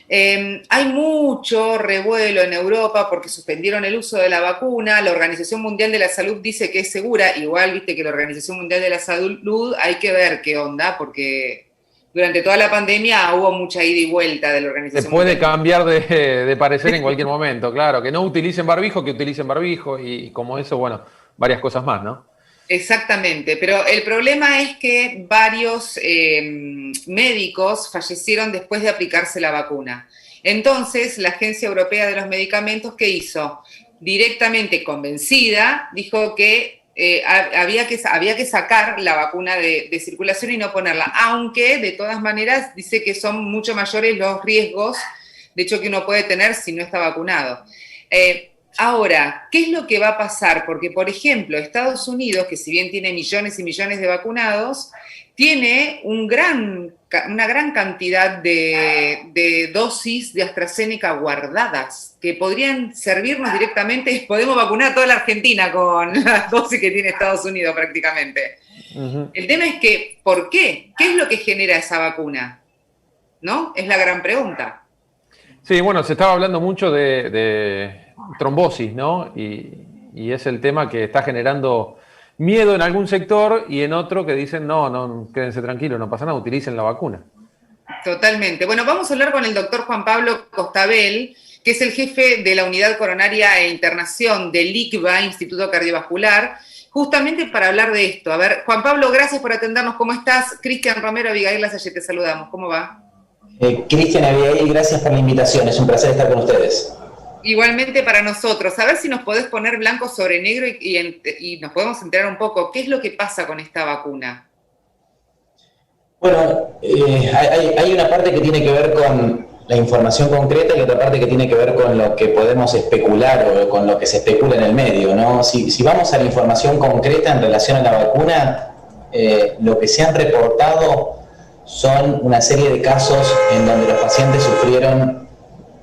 Hay mucho revuelo en Europa porque suspendieron el uso de la vacuna. La Organización Mundial de la Salud dice que es segura. Igual, viste que la Organización Mundial de la Salud hay que ver qué onda, porque durante toda la pandemia hubo mucha ida y vuelta de la Se Organización puede Mundial. cambiar de parecer en cualquier momento, claro. Que no utilicen barbijo, que utilicen barbijo y como eso, bueno, varias cosas más, ¿no? Exactamente, pero el problema es que varios médicos fallecieron después de aplicarse la vacuna. Entonces, la Agencia Europea de los Medicamentos, ¿qué hizo? Directamente convencida, dijo que había que sacar la vacuna de circulación y no ponerla, aunque de todas maneras dice que son mucho mayores los riesgos, de hecho, que uno puede tener si no está vacunado. Ahora, ¿qué es lo que va a pasar? Porque, por ejemplo, Estados Unidos, que si bien tiene millones y millones de vacunados, tiene una gran cantidad de dosis de AstraZeneca guardadas que podrían servirnos directamente. Podemos vacunar a toda la Argentina con las dosis que tiene Estados Unidos prácticamente. El tema es que, ¿por qué? ¿Qué es lo que genera esa vacuna? ¿No? Es la gran pregunta. Sí, bueno, se estaba hablando mucho de trombosis, ¿no? Y es el tema que está generando miedo en algún sector y en otro que dicen, no, quédense tranquilos, no pasa nada, utilicen la vacuna. Totalmente. Bueno, vamos a hablar con el doctor Juan Pablo Costabel, que es el jefe de la Unidad Coronaria e Internación del ICVA, Instituto Cardiovascular, justamente para hablar de esto. A ver, Juan Pablo, gracias por atendernos. ¿Cómo estás? Cristian Romero, Abigail Lasalle, te saludamos. ¿Cómo va? Cristian, Abigail, gracias por la invitación. Es un placer estar con ustedes. Igualmente para nosotros. A ver si nos podés poner blanco sobre negro y nos podemos enterar un poco. ¿Qué es lo que pasa con esta vacuna? Bueno, hay una parte que tiene que ver con la información concreta y otra parte que tiene que ver con lo que podemos especular o con lo que se especula en el medio, ¿no? Si vamos a la información concreta en relación a la vacuna, lo que se han reportado son una serie de casos en donde los pacientes sufrieron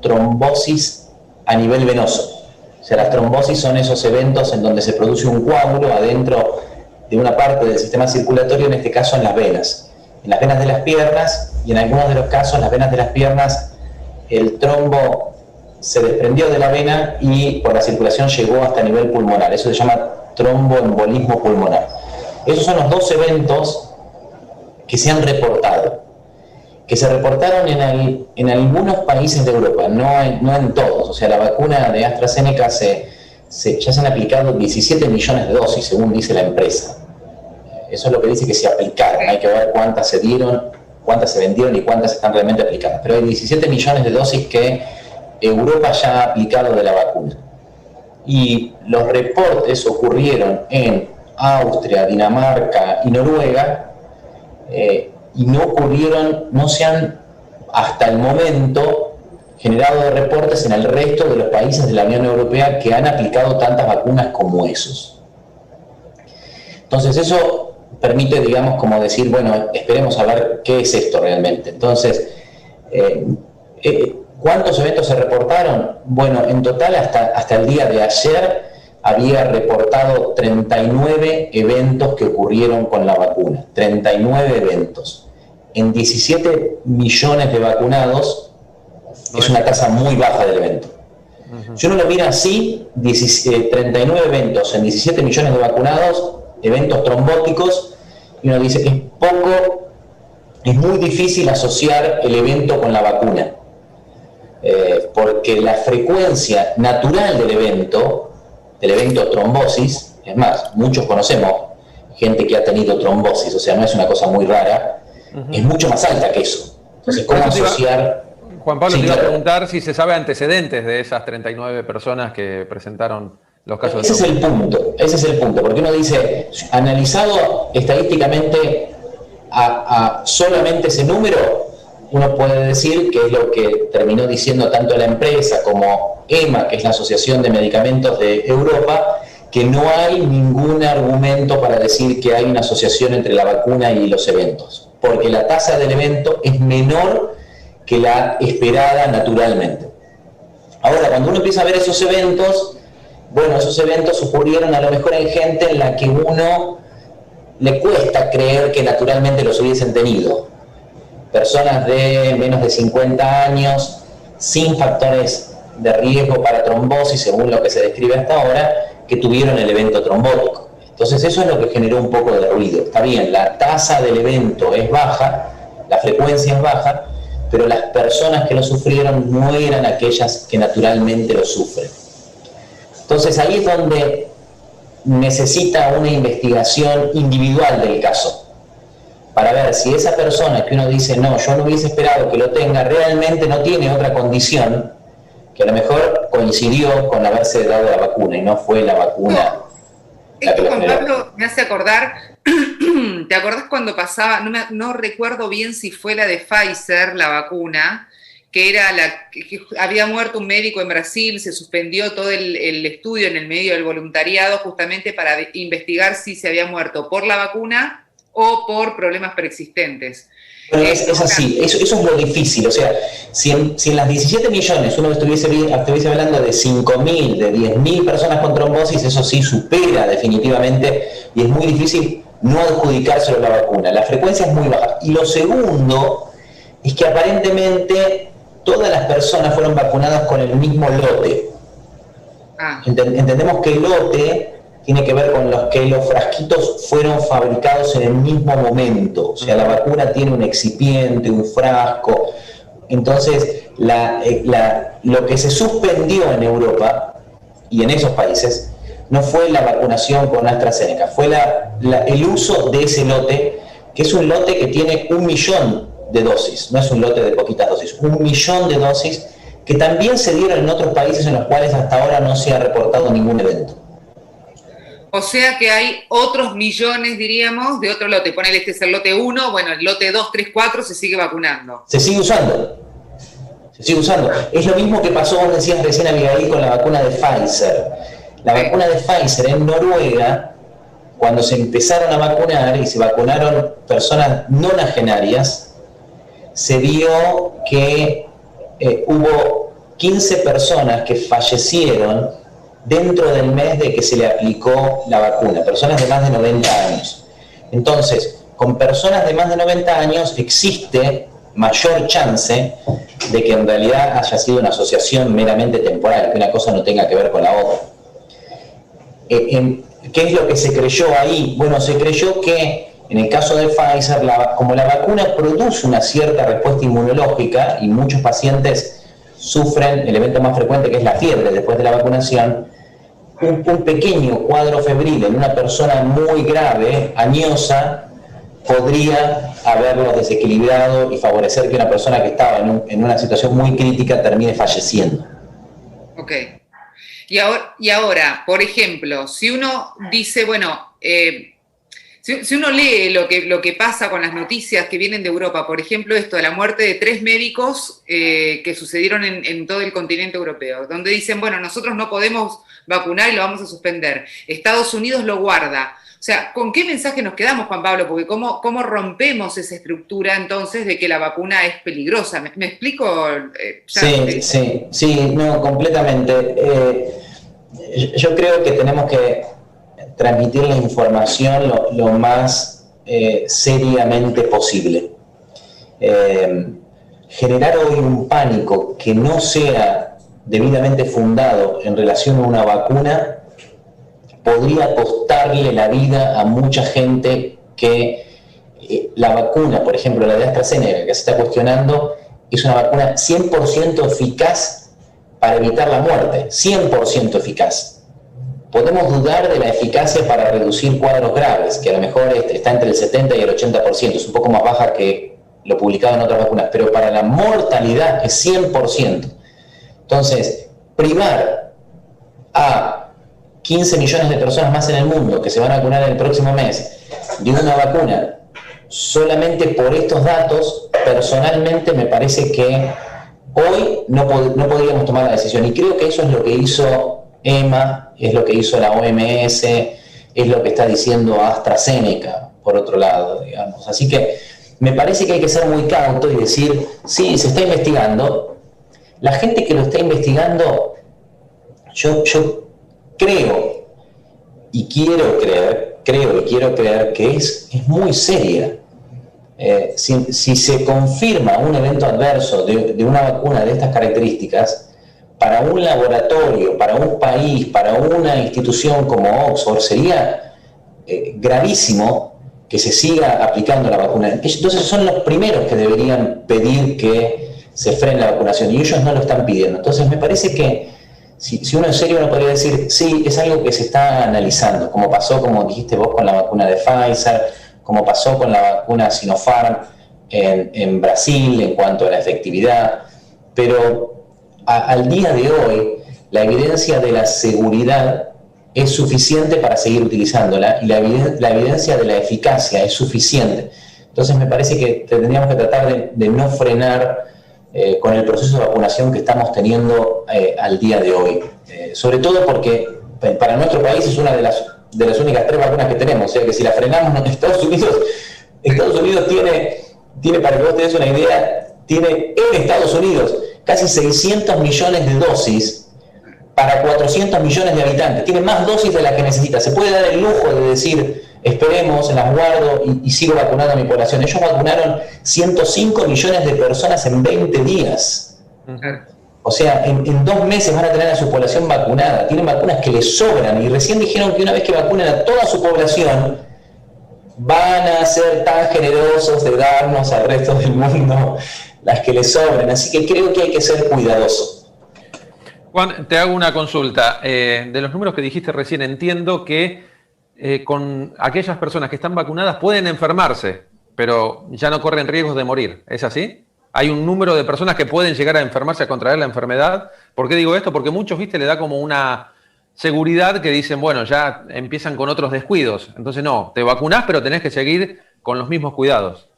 trombosis a nivel venoso. O sea, las trombosis son esos eventos en donde se produce un coágulo adentro de una parte del sistema circulatorio, en este caso en las venas de las piernas, y en algunos de los casos las venas de las piernas, el trombo se desprendió de la vena y por la circulación llegó hasta nivel pulmonar. Eso se llama tromboembolismo pulmonar. Esos son los dos eventos que se han reportado, que se reportaron en algunos países de Europa, no en todos. O sea, la vacuna de AstraZeneca ya se han aplicado 17 millones de dosis, según dice la empresa. Eso es lo que dice que se aplicaron. Hay que ver cuántas se dieron, cuántas se vendieron y cuántas están realmente aplicadas. Pero hay 17 millones de dosis que Europa ya ha aplicado de la vacuna. Y los reportes ocurrieron en Austria, Dinamarca y Noruega, y no se han hasta el momento generado de reportes en el resto de los países de la Unión Europea que han aplicado tantas vacunas como esos. Entonces eso permite, digamos, como decir, bueno, esperemos a ver qué es esto realmente. Entonces, ¿cuántos eventos se reportaron? Bueno, en total hasta el día de ayer había reportado 39 eventos que ocurrieron con la vacuna. 39 eventos. En 17 millones de vacunados es una tasa muy baja del evento. Si uno lo mira así, 39 eventos en 17 millones de vacunados, eventos trombóticos, y uno dice que es poco, es muy difícil asociar el evento con la vacuna. Porque la frecuencia natural del evento trombosis, es más, muchos conocemos gente que ha tenido trombosis, o sea, no es una cosa muy rara, es mucho más alta que eso. Entonces, ¿cómo asociar? Juan Pablo, te iba a preguntar si se sabe antecedentes de esas 39 personas que presentaron los casos de trombosis. Ese es el punto, porque uno dice, analizado estadísticamente a solamente ese número, uno puede decir, que es lo que terminó diciendo tanto la empresa como EMA, que es la Asociación de Medicamentos de Europa, que no hay ningún argumento para decir que hay una asociación entre la vacuna y los eventos, porque la tasa del evento es menor que la esperada naturalmente. Ahora, cuando uno empieza a ver esos eventos, bueno, esos eventos ocurrieron a lo mejor en gente en la que uno le cuesta creer que naturalmente los hubiesen tenido. Personas de menos de 50 años sin factores de riesgo para trombosis, según lo que se describe hasta ahora, que tuvieron el evento trombótico. Entonces eso es lo que generó un poco de ruido. Está bien, la tasa del evento es baja, la frecuencia es baja, pero las personas que lo sufrieron no eran aquellas que naturalmente lo sufren. Entonces ahí es donde necesita una investigación individual del caso, para ver si esa persona que uno dice, no, yo no hubiese esperado que lo tenga, realmente no tiene otra condición que a lo mejor coincidió con haberse dado la vacuna y no fue la vacuna. Esto, Juan Pablo, me hace acordar, ¿te acordás cuando pasaba, no recuerdo bien si fue la de Pfizer, la vacuna, que era que había muerto un médico en Brasil, se suspendió todo el estudio en el medio del voluntariado justamente para investigar si se había muerto por la vacuna o por problemas preexistentes? Es así, eso es lo difícil, o sea, si en las 17 millones uno estuviese hablando de 5.000, de 10.000 personas con trombosis, eso sí supera definitivamente y es muy difícil no adjudicárselo a la vacuna. La frecuencia es muy baja. Y lo segundo es que aparentemente todas las personas fueron vacunadas con el mismo lote. Entendemos que el lote tiene que ver con que los frasquitos fueron fabricados en el mismo momento. O sea, la vacuna tiene un excipiente, un frasco. Entonces, lo que se suspendió en Europa y en esos países no fue la vacunación con AstraZeneca, fue el uso de ese lote, que es un lote que tiene 1 millón de dosis, no es un lote de poquitas dosis, 1 millón de dosis que también se dieron en otros países en los cuales hasta ahora no se ha reportado ningún evento. O sea que hay otros millones, diríamos, de otro lote. Ponele, este es el lote 1, bueno, el lote 2, 3, 4 se sigue vacunando. Se sigue usando. Es lo mismo que pasó, vos decías recién, Abigail, con la vacuna de Pfizer. La vacuna de Pfizer en Noruega, cuando se empezaron a vacunar y se vacunaron personas nonagenarias, se vio que hubo 15 personas que fallecieron dentro del mes de que se le aplicó la vacuna, personas de más de 90 años. Entonces, con personas de más de 90 años existe mayor chance de que en realidad haya sido una asociación meramente temporal, que una cosa no tenga que ver con la otra. ¿Qué es lo que se creyó ahí? Bueno, se creyó que en el caso de Pfizer, como la vacuna produce una cierta respuesta inmunológica y muchos pacientes sufren el evento más frecuente, que es la fiebre después de la vacunación, un pequeño cuadro febril en una persona muy grave, añosa, podría haberlo desequilibrado y favorecer que una persona que estaba en una situación muy crítica termine falleciendo. Ok. Y ahora, por ejemplo, si uno dice, bueno, si uno lee lo que pasa con las noticias que vienen de Europa, por ejemplo, esto de la muerte de 3 médicos que sucedieron en todo el continente europeo, donde dicen, bueno, nosotros no podemos vacunar y lo vamos a suspender. Estados Unidos lo guarda. O sea, ¿con qué mensaje nos quedamos, Juan Pablo? Porque ¿cómo rompemos esa estructura entonces de que la vacuna es peligrosa? ¿Me explico? Sí, no, completamente. Yo creo que tenemos que transmitir la información lo más seriamente posible. Generar hoy un pánico que no sea debidamente fundado en relación a una vacuna podría costarle la vida a mucha gente que la vacuna, por ejemplo la de AstraZeneca, que se está cuestionando, es una vacuna 100% eficaz para evitar la muerte, 100% eficaz. Podemos dudar de la eficacia para reducir cuadros graves, que a lo mejor está entre el 70 y el 80%, es un poco más baja que lo publicado en otras vacunas, pero para la mortalidad es 100%. Entonces, privar a 15 millones de personas más en el mundo que se van a vacunar en el próximo mes de una vacuna solamente por estos datos, personalmente me parece que hoy no podríamos tomar la decisión. Y creo que eso es lo que hizo EMA, es lo que hizo la OMS, es lo que está diciendo AstraZeneca, por otro lado, digamos. Así que me parece que hay que ser muy cauto y decir, sí, se está investigando. La gente que lo está investigando, yo creo y quiero creer que es muy seria. si se confirma un evento adverso de una vacuna de estas características, para un laboratorio, para un país, para una institución como Oxford, sería gravísimo que se siga aplicando la vacuna. Entonces son los primeros que deberían pedir que se frene la vacunación, y ellos no lo están pidiendo. Entonces me parece que si uno en serio uno podría decir, sí, es algo que se está analizando, como pasó, como dijiste vos, con la vacuna de Pfizer, como pasó con la vacuna Sinopharm en Brasil en cuanto a la efectividad, pero al día de hoy la evidencia de la seguridad es suficiente para seguir utilizándola, y la evidencia de la eficacia es suficiente. Entonces me parece que tendríamos que tratar de no frenar con el proceso de vacunación que estamos teniendo al día de hoy. Sobre todo porque para nuestro país es una de las únicas 3 vacunas que tenemos, o sea que si la frenamos en Estados Unidos tiene, para que vos te des una idea, tiene en Estados Unidos casi 600 millones de dosis para 400 millones de habitantes. Tiene más dosis de las que necesita. Se puede dar el lujo de decir, esperemos, las guardo y sigo vacunando a mi población. Ellos vacunaron 105 millones de personas en 20 días. O sea, en 2 meses van a tener a su población vacunada. Tienen vacunas que les sobran, y recién dijeron que una vez que vacunen a toda su población, van a ser tan generosos de darnos al resto del mundo las que les sobran. Así que creo que hay que ser cuidadosos. Juan, te hago una consulta. De los números que dijiste recién, entiendo que con aquellas personas que están vacunadas pueden enfermarse, pero ya no corren riesgos de morir. ¿Es así? ¿Hay un número de personas que pueden llegar a enfermarse, a contraer la enfermedad? ¿Por qué digo esto? Porque muchos, le da como una seguridad que dicen, bueno, ya empiezan con otros descuidos. Entonces no, te vacunás, pero tenés que seguir con los mismos cuidados.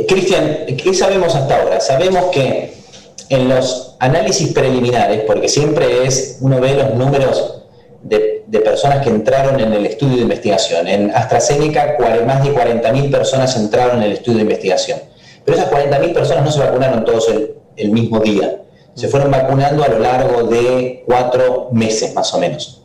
Cristian, ¿qué sabemos hasta ahora? Sabemos que en los análisis preliminares, porque siempre uno ve los números de personas que entraron en el estudio de investigación. En AstraZeneca, más de 40.000 personas entraron en el estudio de investigación. Pero esas 40.000 personas no se vacunaron todos el mismo día. Se fueron vacunando a lo largo de 4 meses, más o menos.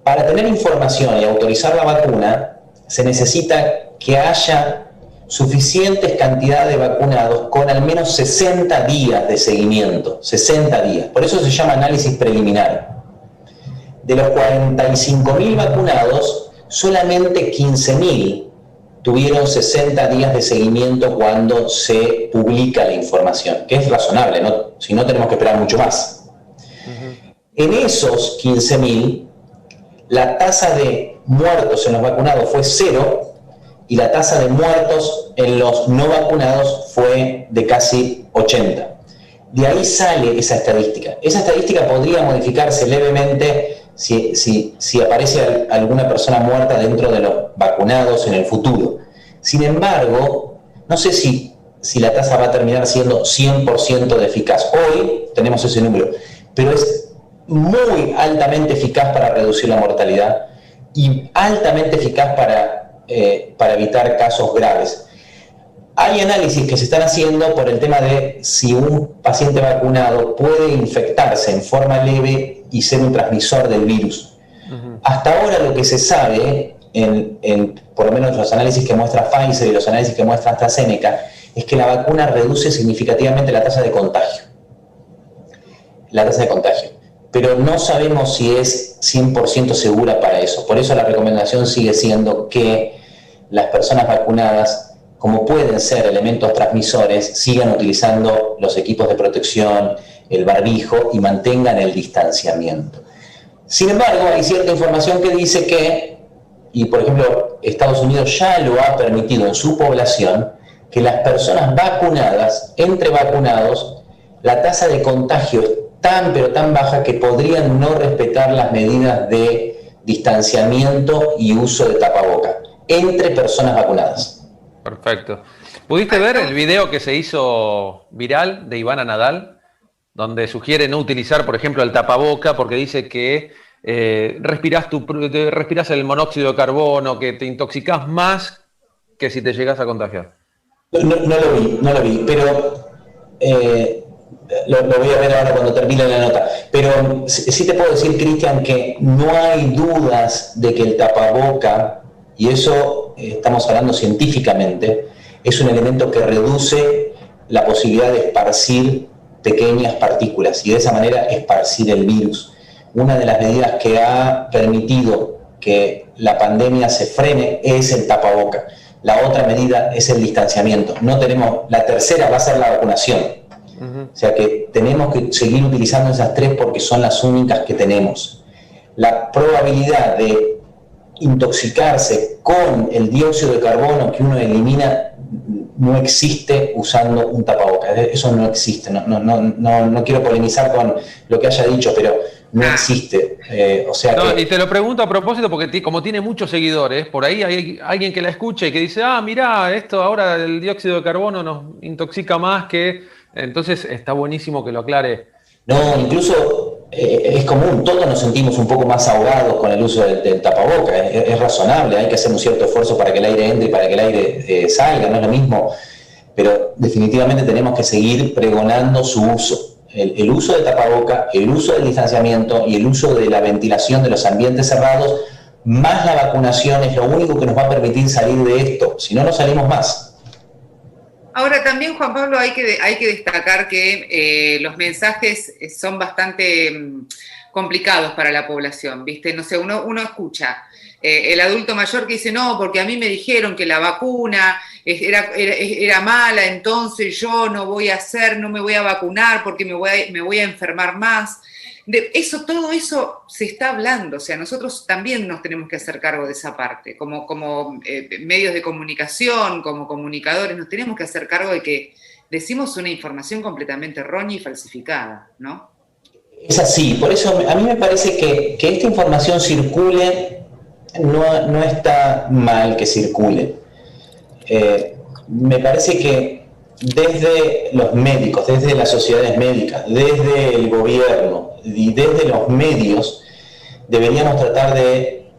Para tener información y autorizar la vacuna, se necesita que haya suficientes cantidades de vacunados con al menos 60 días de seguimiento. 60 días. Por eso se llama análisis preliminar. De los 45.000 vacunados, solamente 15.000 tuvieron 60 días de seguimiento cuando se publica la información, que es razonable, ¿no? Si no, tenemos que esperar mucho más. En esos 15.000, la tasa de muertos en los vacunados fue 0, y la tasa de muertos en los no vacunados fue de casi 80. De ahí sale esa estadística. Esa estadística podría modificarse levemente si aparece alguna persona muerta dentro de los vacunados en el futuro. Sin embargo, no sé si la tasa va a terminar siendo 100% de eficaz. Hoy tenemos ese número, pero es muy altamente eficaz para reducir la mortalidad y altamente eficaz para evitar casos graves. Hay análisis que se están haciendo por el tema de si un paciente vacunado puede infectarse en forma leve y ser un transmisor del virus. Hasta ahora lo que se sabe, por lo menos los análisis que muestra Pfizer y los análisis que muestra AstraZeneca, es que la vacuna reduce significativamente la tasa de contagio. Pero no sabemos si es 100% segura para eso. Por eso la recomendación sigue siendo que las personas vacunadas, como pueden ser elementos transmisores, sigan utilizando los equipos de protección, el barbijo, y mantengan el distanciamiento. Sin embargo, hay cierta información que dice que, y por ejemplo Estados Unidos ya lo ha permitido en su población, que las personas vacunadas, entre vacunados, la tasa de contagio es tan pero tan baja que podrían no respetar las medidas de distanciamiento y uso de tapaboca entre personas vacunadas. Perfecto. ¿Pudiste ver el video que se hizo viral de Ivana Nadal, donde sugiere no utilizar, por ejemplo, el tapaboca porque dice que respirás el monóxido de carbono, que te intoxicás más que si te llegas a contagiar? No lo vi, pero lo voy a ver ahora cuando termine la nota. Pero sí te puedo decir, Cristian, que no hay dudas de que el tapaboca, y eso estamos hablando científicamente, es un elemento que reduce la posibilidad de esparcir pequeñas partículas y de esa manera esparcir el virus. Una de las medidas que ha permitido que la pandemia se frene es el tapaboca. La otra medida es el distanciamiento. La tercera va a ser la vacunación. O sea que tenemos que seguir utilizando esas tres porque son las únicas que tenemos. La probabilidad de intoxicarse con el dióxido de carbono que uno elimina no existe usando un tapabocas. Eso no existe. No quiero polemizar con lo que haya dicho, pero no existe. Y te lo pregunto a propósito porque como tiene muchos seguidores, por ahí hay alguien que la escucha y que dice, mirá, esto ahora el dióxido de carbono nos intoxica más que... Entonces está buenísimo que lo aclare. No, incluso es común, todos nos sentimos un poco más ahogados con el uso del tapabocas, es razonable, hay que hacer un cierto esfuerzo para que el aire entre y para que el aire salga, no es lo mismo, pero definitivamente tenemos que seguir pregonando su uso. El uso del tapaboca, el uso del distanciamiento y el uso de la ventilación de los ambientes cerrados, más la vacunación es lo único que nos va a permitir salir de esto, si no, no salimos más. Ahora también, Juan Pablo, hay que destacar que los mensajes son bastante complicados para la población, ¿viste? No sé, uno escucha el adulto mayor que dice, no, porque a mí me dijeron que la vacuna era mala, entonces yo no me voy a vacunar porque me voy a enfermar más. Todo eso se está hablando, o sea, nosotros también nos tenemos que hacer cargo de esa parte, como medios de comunicación, como comunicadores, nos tenemos que hacer cargo de que decimos una información completamente errónea y falsificada, ¿no? Es así, por eso a mí me parece que esta información circule, no está mal que circule. Me parece que desde los médicos, desde las sociedades médicas, desde el gobierno y desde los medios, deberíamos tratar de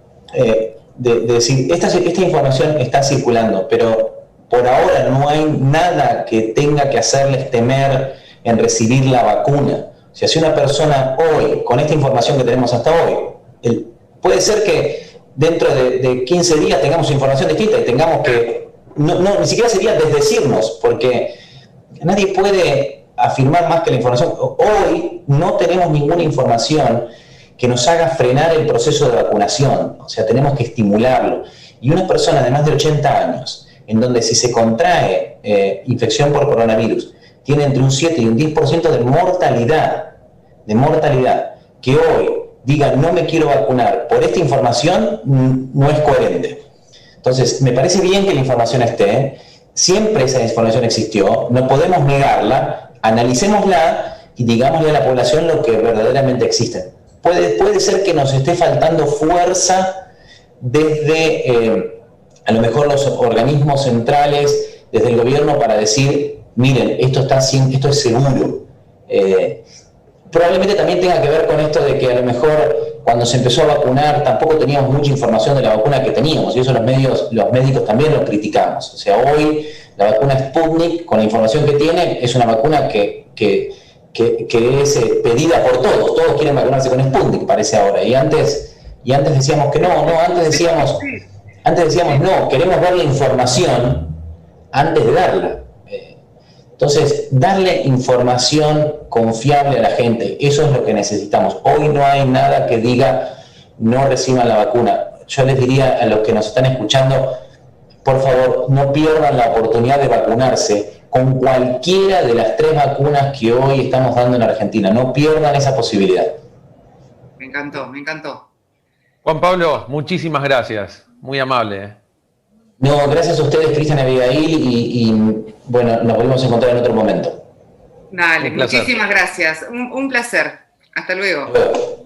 decir, esta información está circulando, pero por ahora no hay nada que tenga que hacerles temer en recibir la vacuna. O sea, si una persona hoy, con esta información que tenemos hasta hoy, puede ser que dentro de 15 días tengamos información distinta y tengamos que... ni siquiera sería desdecirnos, porque nadie puede afirmar más que la información. Hoy no tenemos ninguna información que nos haga frenar el proceso de vacunación, o sea, tenemos que estimularlo. Y una persona de más de 80 años, en donde si se contrae infección por coronavirus, tiene entre un 7 y un 10% de mortalidad, que hoy diga no me quiero vacunar por esta información, no es coherente. Entonces, me parece bien que la información esté, siempre esa información existió, no podemos negarla, analicémosla y digámosle a la población lo que verdaderamente existe. Puede ser que nos esté faltando fuerza desde, a lo mejor, los organismos centrales, desde el gobierno, para decir, miren, esto es seguro. Probablemente también tenga que ver con esto de que a lo mejor cuando se empezó a vacunar tampoco teníamos mucha información de la vacuna que teníamos, y eso los médicos también lo criticamos. O sea, hoy la vacuna Sputnik, con la información que tiene, es una vacuna que es pedida por todos quieren vacunarse con Sputnik, parece ahora, y antes decíamos que antes decíamos no, queremos ver la información antes de darla. Entonces, darle información confiable a la gente, eso es lo que necesitamos. Hoy no hay nada que diga no reciban la vacuna. Yo les diría a los que nos están escuchando, por favor, no pierdan la oportunidad de vacunarse con cualquiera de las 3 vacunas que hoy estamos dando en Argentina. No pierdan esa posibilidad. Me encantó. Juan Pablo, muchísimas gracias. Muy amable. No, gracias a ustedes, Cristian y Abigail, y bueno, nos volvemos a encontrar en otro momento. Dale, muchísimas gracias. Un placer. Hasta luego. Hasta luego.